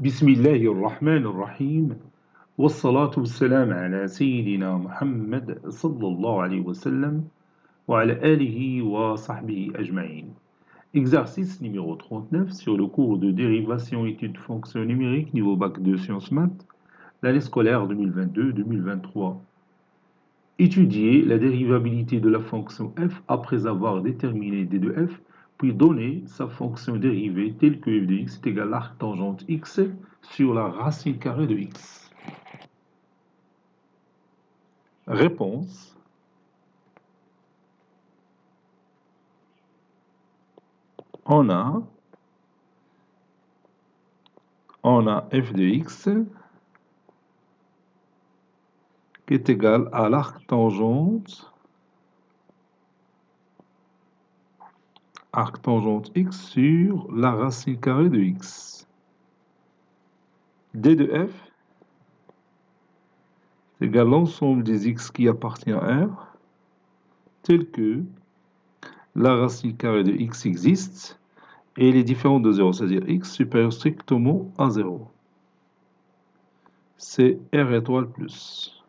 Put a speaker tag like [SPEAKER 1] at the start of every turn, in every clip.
[SPEAKER 1] بسم الله الرحمن الرحيم والصلاة والسلام على سيدنا محمد صلى الله عليه وسلم وعلى آله وصحبه أجمعين. Exercice numéro 39 sur le cours de dérivation études fonctions numériques niveau bac 2 sciences maths, l'année scolaire 2022-2023. Étudier la dérivabilité de la fonction f après avoir déterminé d de f, puis donner sa fonction dérivée telle que f de x est égal à l'arc tangente x sur la racine carrée de x. Réponse. On a f de x qui est égal à l'arc tangente x sur la racine carrée de x. D de f est égal à l'ensemble des x qui appartient à R, tel que la racine carrée de x existe et elle est différente de 0, c'est-à-dire x supérieur strictement à 0. C'est R étoile plus.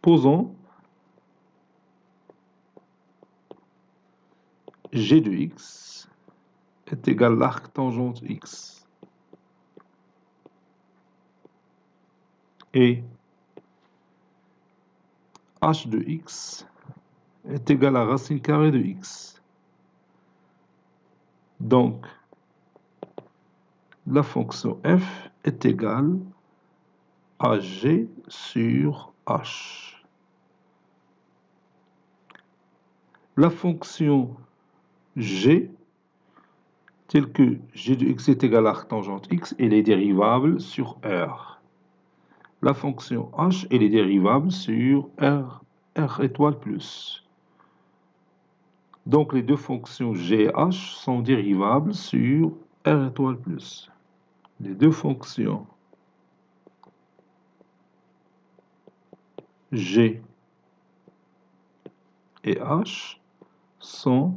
[SPEAKER 1] Posons g de x est égal à l'arc tangente x. Et h de x est égal à racine carrée de x. Donc, la fonction f est égale à g sur h. La fonction g, telle que g de x est égal à l'arc tangente x, elle est dérivable sur R. La fonction h, elle est dérivable sur R étoile plus. Donc, les deux fonctions g et h sont dérivables sur R étoile plus. Les deux fonctions g et h sont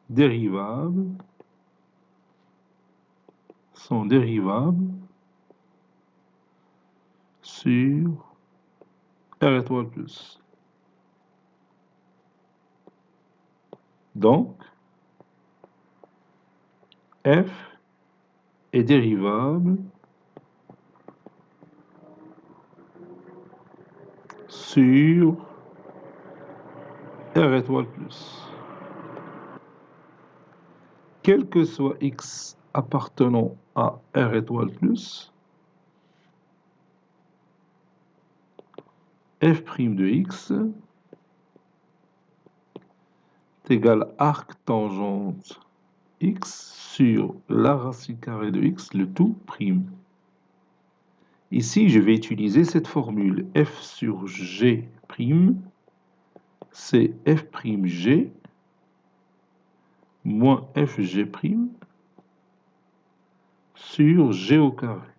[SPEAKER 1] dérivables sur R étoile plus. Donc, f est dérivable sur R étoile plus. Quel que soit x appartenant à R étoile plus, f' de x est égal à arc tangente x sur la racine carrée de x, le tout prime. Ici, je vais utiliser cette formule f sur g', c'est f'g moins fg' sur g au carré.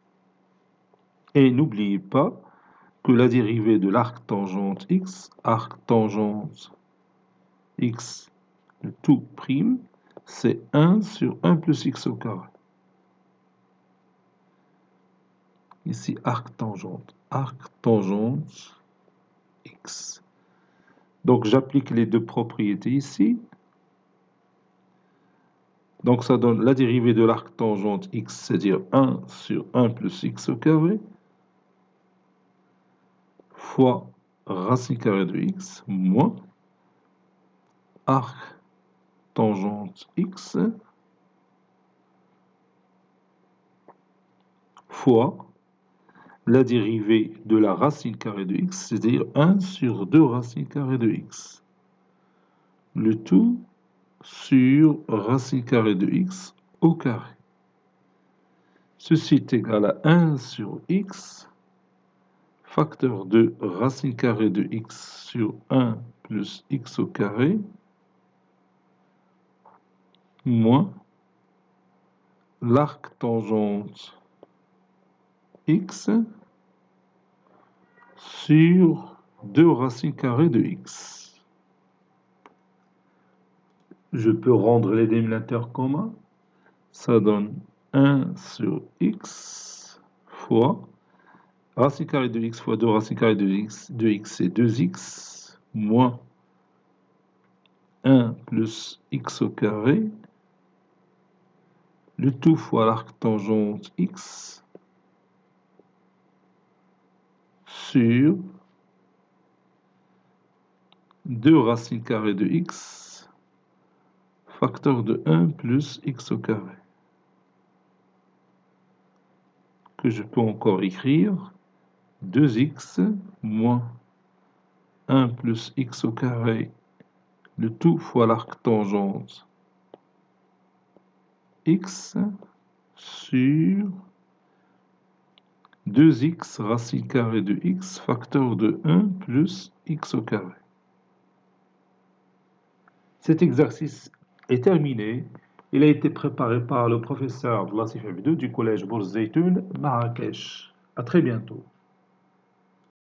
[SPEAKER 1] Et n'oubliez pas que la dérivée de l'arc tangente x, le tout prime, c'est 1 sur 1 plus x au carré. Ici, arc tangente x. Donc, j'applique les deux propriétés ici. Donc, ça donne la dérivée de l'arc tangente x, c'est-à-dire 1 sur 1 plus x au carré, fois racine carrée de x, moins arc tangente x, fois la dérivée de la racine carrée de x, c'est-à-dire 1 sur 2 racine carrée de x. Le tout sur racine carrée de x au carré. Ceci est égal à 1 sur x, facteur de racine carrée de x sur 1 plus x au carré, moins l'arc tangente x sur 2 racines carrées de x. Je peux rendre les dénominateurs communs. Ça donne 1 sur x fois racine carrée de x fois 2 racine carrée de x c'est 2x moins 1 plus x au carré, le tout fois l'arc tangente x sur 2 racine carrée de x facteur de 1 plus x au carré, que je peux encore écrire 2x moins 1 plus x au carré, le tout fois l'arc tangente x sur 2x racine carrée de x facteur de 1 plus x au carré. Cet exercice est terminé. Il a été préparé par le professeur Latif Abdou du collège Bourz Zeytoun, Marrakech. À très bientôt.